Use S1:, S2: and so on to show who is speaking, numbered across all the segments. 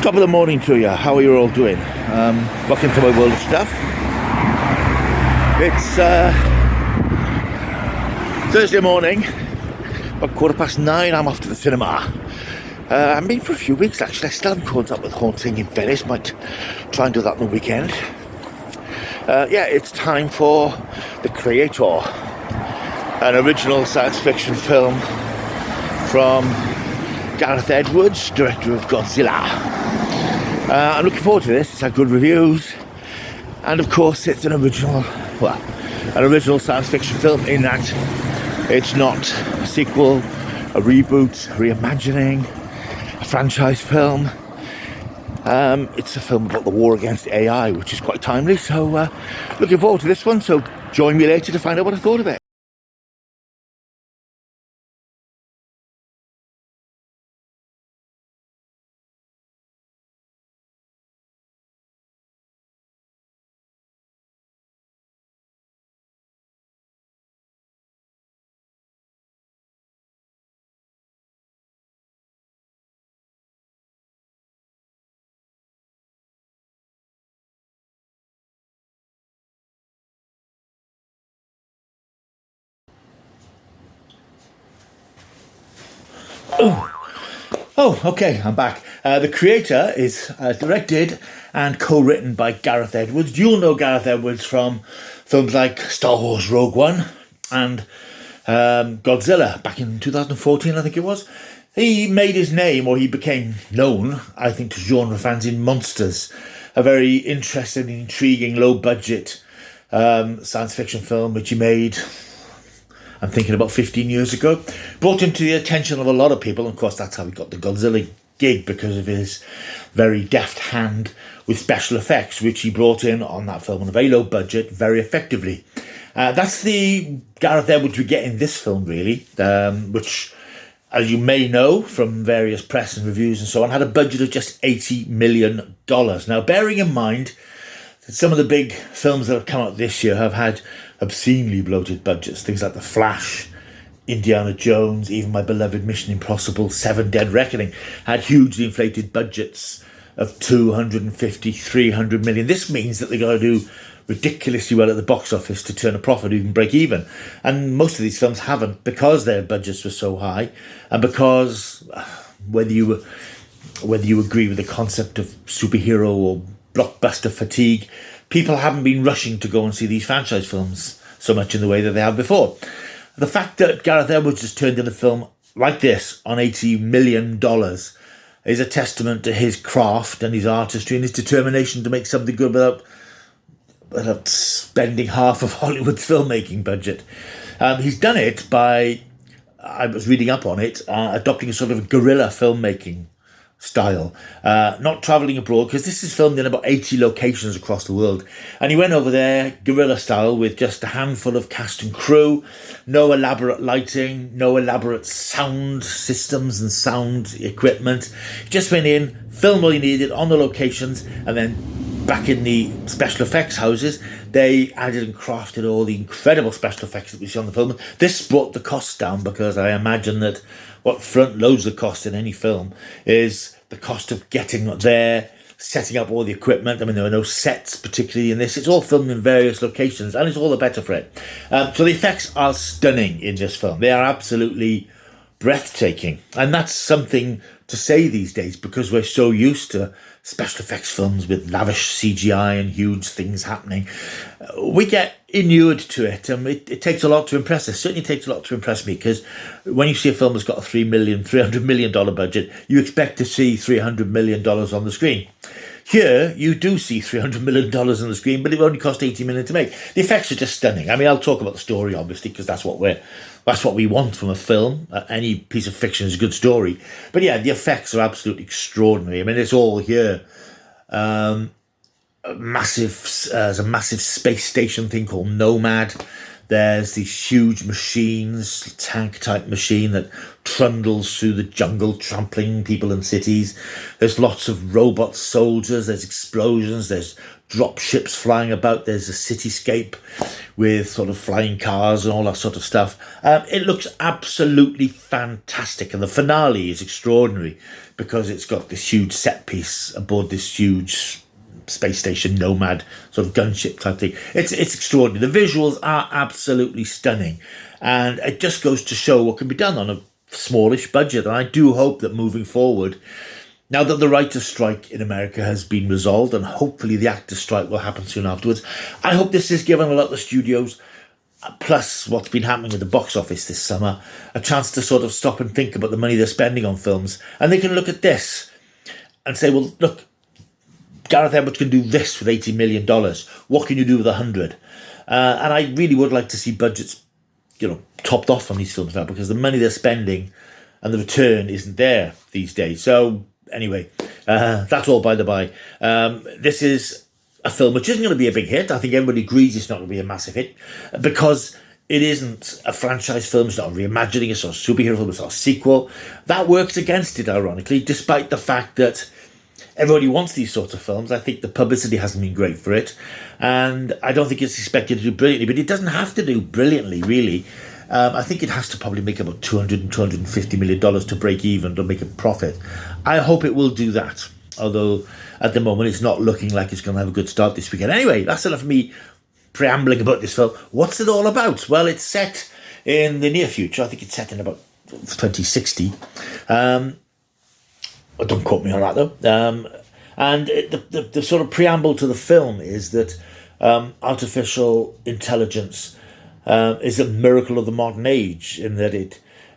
S1: Top of the morning to you. How are you all doing? Welcome to my world of stuff. It's Thursday morning, about 9:15. I'm off to the cinema. I've been for a few weeks actually. I still haven't caught up with Haunting in Venice. Might try and do that on the weekend. It's time for The Creator, an original science fiction film from Gareth Edwards, director of Godzilla. I'm looking forward to this. It's had good reviews, and of course it's an original science fiction film in that it's not a sequel, a reboot, reimagining, a franchise film. It's a film about the war against AI, which is quite timely, so looking forward to this one. So join me later to find out what I thought of it. Okay, I'm back. The Creator is directed and co-written by Gareth Edwards. You'll know Gareth Edwards from films like Star Wars Rogue One and Godzilla back in 2014, I think it was. He made his name, or he became known, I think, to genre fans in Monsters, a very interesting, intriguing, low-budget science fiction film which he made, I'm thinking, about 15 years ago. Brought him to the attention of a lot of people. And of course, that's how he got the Godzilla gig, because of his very deft hand with special effects, which he brought in on that film on a very low budget, very effectively. That's the Gareth Edwards we get in this film, really, which, as you may know from various press and reviews and so on, had a budget of just $80 million. Now, bearing in mind that some of the big films that have come out this year have had obscenely bloated budgets, things like The Flash, Indiana Jones, even my beloved Mission Impossible 7 Dead Reckoning had hugely inflated budgets of 250, 300 million. This means that they've got to do ridiculously well at the box office to turn a profit or even break even. And most of these films haven't, because their budgets were so high, and because whether you agree with the concept of superhero or blockbuster fatigue, people haven't been rushing to go and see these franchise films so much in the way that they have before. The fact that Gareth Edwards has turned in a film like this on $80 million is a testament to his craft and his artistry and his determination to make something good without spending half of Hollywood's filmmaking budget. He's done it by, I was reading up on it, adopting a sort of guerrilla filmmaking style, not travelling abroad, because this is filmed in about 80 locations across the world, and he went over there guerrilla style with just a handful of cast and crew, no elaborate lighting, no elaborate sound systems and sound equipment. He just went in, filmed all he needed on the locations, and then back in the special effects houses they added and crafted all the incredible special effects that we see on the film. This brought the costs down, because I imagine that what front loads the cost in any film is the cost of getting there, setting up all the equipment. I mean, there are no sets particularly in this. It's all filmed in various locations, and it's all the better for it. So the effects are stunning in this film. They are absolutely breathtaking. And that's something to say these days, because we're so used to special effects films with lavish CGI and huge things happening. We get inured to it, and it takes a lot to impress us. Certainly takes a lot to impress me, because when you see a film that's got a $300 million budget, you expect to see $300 million on the screen. Here, you do see $300 million on the screen, but it only cost $80 million to make. The effects are just stunning. I mean, I'll talk about the story, obviously, because that's what we want from a film. Any piece of fiction is a good story. But yeah, the effects are absolutely extraordinary. I mean, it's all here. There's a massive space station thing called Nomad There's these huge machines, tank-type machine that trundles through the jungle, trampling people and cities. There's lots of robot soldiers, there's explosions, there's drop ships flying about, there's a cityscape with sort of flying cars and all that sort of stuff. It looks absolutely fantastic, and the finale is extraordinary because it's got this huge set piece aboard this huge space station nomad sort of gunship type thing. It's extraordinary. The visuals are absolutely stunning, and it just goes to show what can be done on a smallish budget. And I do hope that moving forward, now that the writer's strike in America has been resolved, and hopefully the actor's strike will happen soon afterwards, I hope this has given a lot of the studios, plus what's been happening at the box office this summer, a chance to sort of stop and think about the money they're spending on films. And they can look at this and say, well, look, Gareth Edwards can do this with $80 million. What can you do with 100? And I really would like to see budgets, topped off on these films now, because the money they're spending and the return isn't there these days. So anyway, that's all by the by. This is a film which isn't going to be a big hit. I think everybody agrees it's not going to be a massive hit because it isn't a franchise film. It's not a reimagining. It's not a superhero film. It's not a sequel. That works against it, ironically, despite the fact that everybody wants these sorts of films. I think the publicity hasn't been great for it, and I don't think it's expected to do brilliantly, but it doesn't have to do brilliantly, really. I think it has to probably make about $200 and $250 million to break even, to make a profit. I hope it will do that, although at the moment it's not looking like it's going to have a good start this weekend. Anyway, that's enough of me preambling about this film. What's it all about? Well, it's set in the near future. I think it's set in about 2060. Don't quote me on that, though. And the sort of preamble to the film is that artificial intelligence is a miracle of the modern age, in that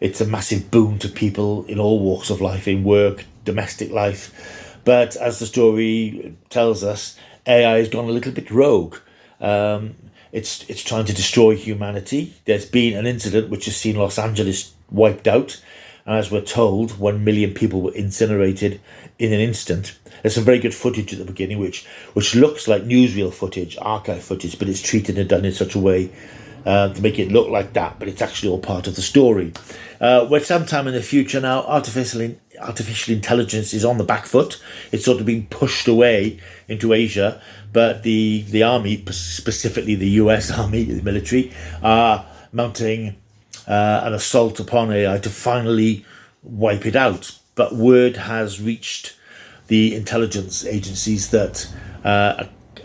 S1: it's a massive boon to people in all walks of life, in work, domestic life. But as the story tells us, AI has gone a little bit rogue. It's trying to destroy humanity. There's been an incident which has seen Los Angeles wiped out. And as we're told, 1 million people were incinerated in an instant. There's some very good footage at the beginning, which looks like newsreel footage, archive footage, but it's treated and done in such a way to make it look like that, but it's actually all part of the story. We're sometime in the future now, artificial intelligence is on the back foot. It's sort of being pushed away into Asia, but the army, specifically the US Army, the military, are mounting an assault upon AI to finally wipe it out. But word has reached the intelligence agencies that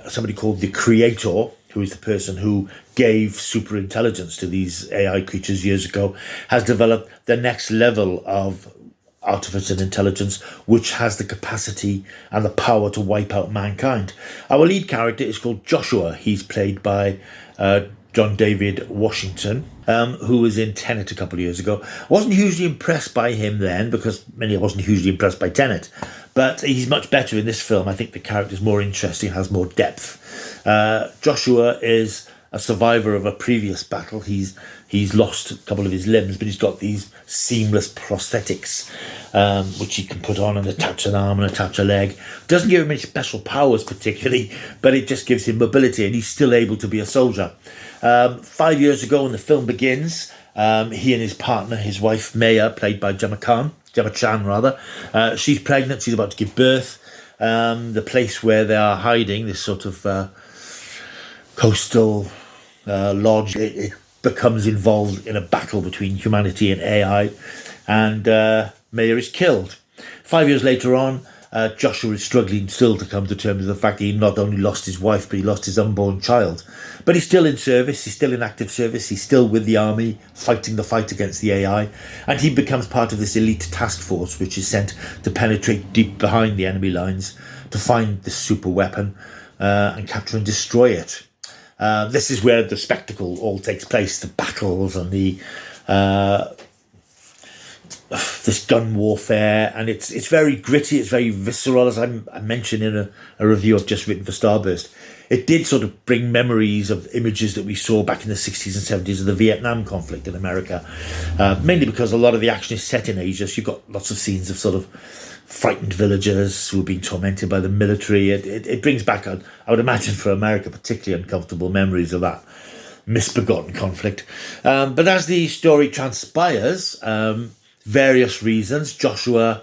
S1: somebody called the Creator, who is the person who gave super intelligence to these AI creatures years ago, has developed the next level of artificial intelligence, which has the capacity and the power to wipe out mankind. Our lead character is called Joshua. He's played by John David Washington, who was in Tenet a couple of years ago. I wasn't hugely impressed by him then, because I wasn't hugely impressed by Tenet. But he's much better in this film. I think the character's more interesting, has more depth. Joshua is a survivor of a previous battle. He's lost a couple of his limbs, but he's got these seamless prosthetics, which he can put on and attach an arm and attach a leg. Doesn't give him any special powers particularly, but it just gives him mobility, and he's still able to be a soldier. 5 years ago, when the film begins, he and his partner, his wife Maya, played by Gemma Chan, she's pregnant. She's about to give birth. The place where they are hiding, this sort of coastal lodge, it becomes involved in a battle between humanity and AI, and Maya is killed. 5 years later on, Joshua is struggling still to come to terms with the fact that he not only lost his wife, but he lost his unborn child. But he's still in service, he's still in active service, he's still with the army, fighting the fight against the AI, and he becomes part of this elite task force which is sent to penetrate deep behind the enemy lines to find this super weapon and capture and destroy it. This is where the spectacle all takes place, the battles and the this gun warfare, and it's very gritty, it's very visceral, as I mentioned in a review I've just written for Starburst. It did sort of bring memories of images that we saw back in the 60s and 70s of the Vietnam conflict in America, mainly because a lot of the action is set in Asia, so you've got lots of scenes of sort of frightened villagers who are being tormented by the military. It brings back, I would imagine for America, particularly uncomfortable memories of that misbegotten conflict. But as the story transpires, various reasons, Joshua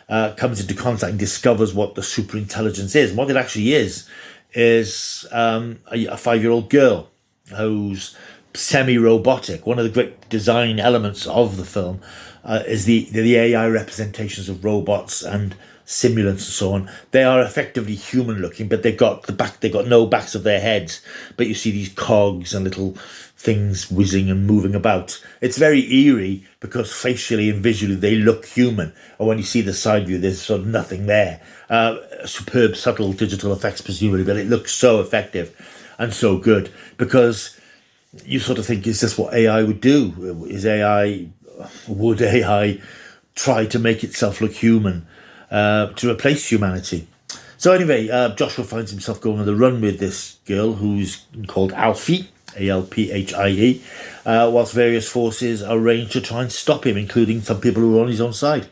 S1: comes into contact and discovers what the superintelligence is. And what it actually is a 5-year-old girl who's semi-robotic. One of the great design elements of the film is the AI representations of robots and simulants and so on. They are effectively human looking, but they've got no backs of their heads, but you see these cogs and little things whizzing and moving about. It's very eerie because facially and visually they look human, and when you see the side view there's sort of nothing there. Superb subtle digital effects presumably, but it looks so effective and so good because you sort of think, is this what AI would do? Would AI try to make itself look human to replace humanity? So anyway, Joshua finds himself going on the run with this girl who's called Alfie, Alphie, whilst various forces are arranged to try and stop him, including some people who are on his own side.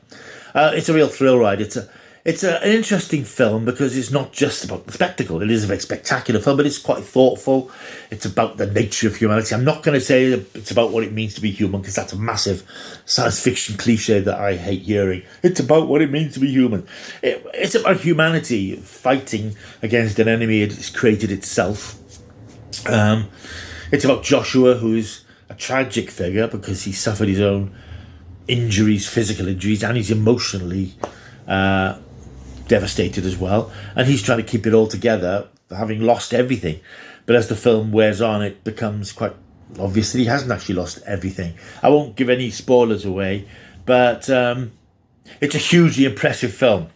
S1: It's a real thrill ride. It's an interesting film because it's not just about the spectacle. It is a very spectacular film, but it's quite thoughtful. It's about the nature of humanity. I'm not going to say it's about what it means to be human, because that's a massive science fiction cliche that I hate hearing. It's about what it means to be human. It's about humanity fighting against an enemy it's created itself. It's about Joshua, who's a tragic figure because he suffered his own injuries, physical injuries, and he's emotionally devastated as well, and he's trying to keep it all together, having lost everything. But as the film wears on, it becomes quite obvious that he hasn't actually lost everything. I won't give any spoilers away, but it's a hugely impressive film,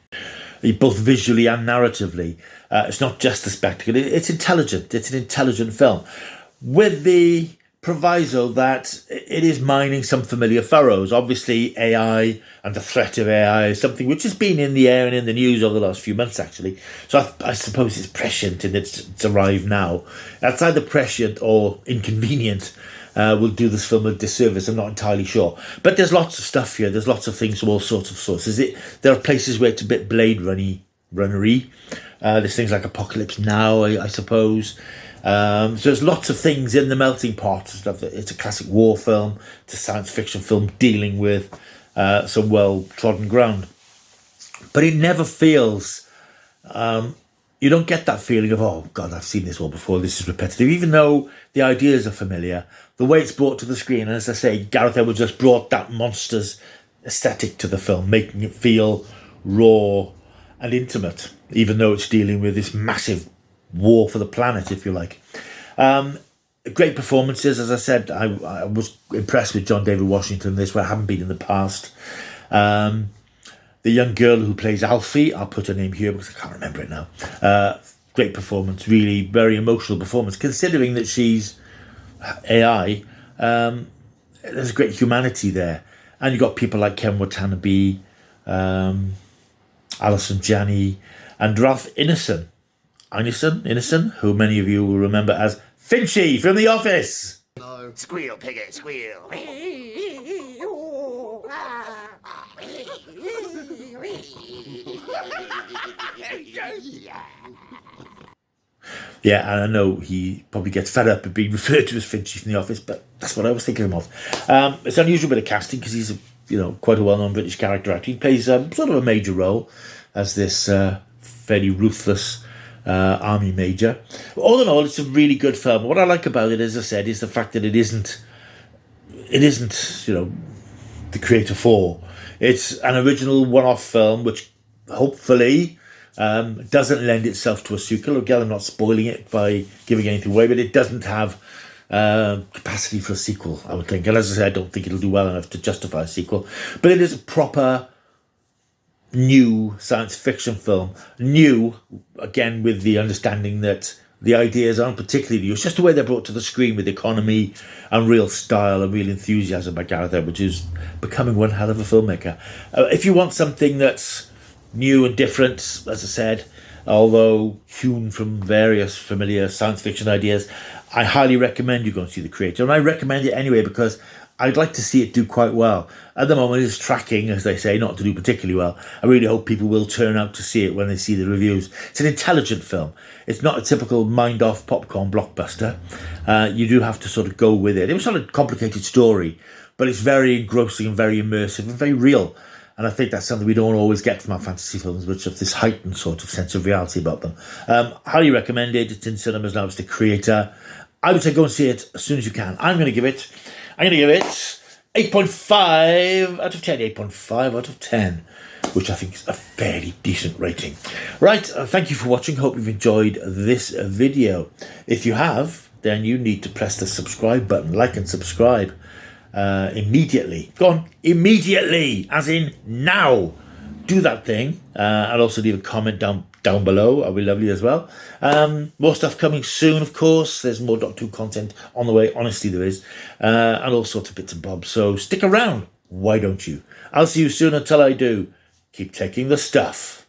S1: both visually and narratively. It's not just the spectacle, it's intelligent. It's an intelligent film, with the proviso that it is mining some familiar furrows. Obviously, AI and the threat of AI is something which has been in the air and in the news over the last few months, actually. So I suppose it's prescient and it's arrived now. Outside the prescient or inconvenient will do this film a disservice, I'm not entirely sure. But there's lots of stuff here. There's lots of things from all sorts of sources. There are places where it's a bit Blade Runner-y. There's things like Apocalypse Now, I suppose. So there's lots of things in the melting pot. Stuff. It's a classic war film. It's a science fiction film dealing with some well-trodden ground. But it never feels... you don't get that feeling of, oh, God, I've seen this all before, this is repetitive. Even though the ideas are familiar, the way it's brought to the screen, and as I say, Gareth Edwards just brought that monster's aesthetic to the film, making it feel raw and intimate, even though it's dealing with this massive war for the planet, if you like. Great performances, as I said. I was impressed with John David Washington in this, where I haven't been in the past. The young girl who plays Alfie, I'll put her name here because I can't remember it now. Great performance, really very emotional performance, considering that she's AI. There's a great humanity there. And you've got people like Ken Watanabe, Alison Janney, and Ralph Ineson, who many of you will remember as Finchy from The Office.
S2: No. Squeal, piggy, squeal.
S1: Yeah, and I know he probably gets fed up of being referred to as Finchy from The Office, but that's what I was thinking of. It's an unusual bit of casting because he's quite a well-known British character actor. He plays sort of a major role as this fairly ruthless army major. All in all, it's a really good film. What I like about it, as I said, is the fact that it isn't the Creator 4. It's an original one-off film which hopefully doesn't lend itself to a sequel. Again, I'm not spoiling it by giving anything away, but it doesn't have capacity for a sequel, I would think. And as I said, I don't think it'll do well enough to justify a sequel. But it is a proper new science fiction film. New, again, with the understanding that the ideas aren't particularly new. It's just the way they're brought to the screen with economy and real style and real enthusiasm by Gareth Edwards, who's becoming one hell of a filmmaker. If you want something that's new and different, as I said, although hewn from various familiar science fiction ideas, I highly recommend you go and see The Creator. And I recommend it anyway because I'd like to see it do quite well. At the moment, it's tracking, as they say, not to do particularly well. I really hope people will turn out to see it when they see the reviews. It's an intelligent film. It's not a typical mind-off popcorn blockbuster. You do have to sort of go with it. It was not a complicated story, but it's very engrossing and very immersive and very real. And I think that's something we don't always get from our fantasy films, which have this heightened sort of sense of reality about them. Highly recommended. It's in cinemas now. It's The Creator. I would say go and see it as soon as you can. I'm going to give it 8.5 out of 10. 8.5 out of 10, which I think is a fairly decent rating. Right, thank you for watching. Hope you've enjoyed this video. If you have, then you need to press the subscribe button. Like and subscribe immediately. Go on, immediately, as in now. Do that thing. And also leave a comment down below. That'll be lovely as well. More stuff coming soon, of course. There's more Doctor Who content on the way. Honestly, there is. And all sorts of bits and bobs. So stick around. Why don't you? I'll see you soon. Until I do, keep taking the stuff.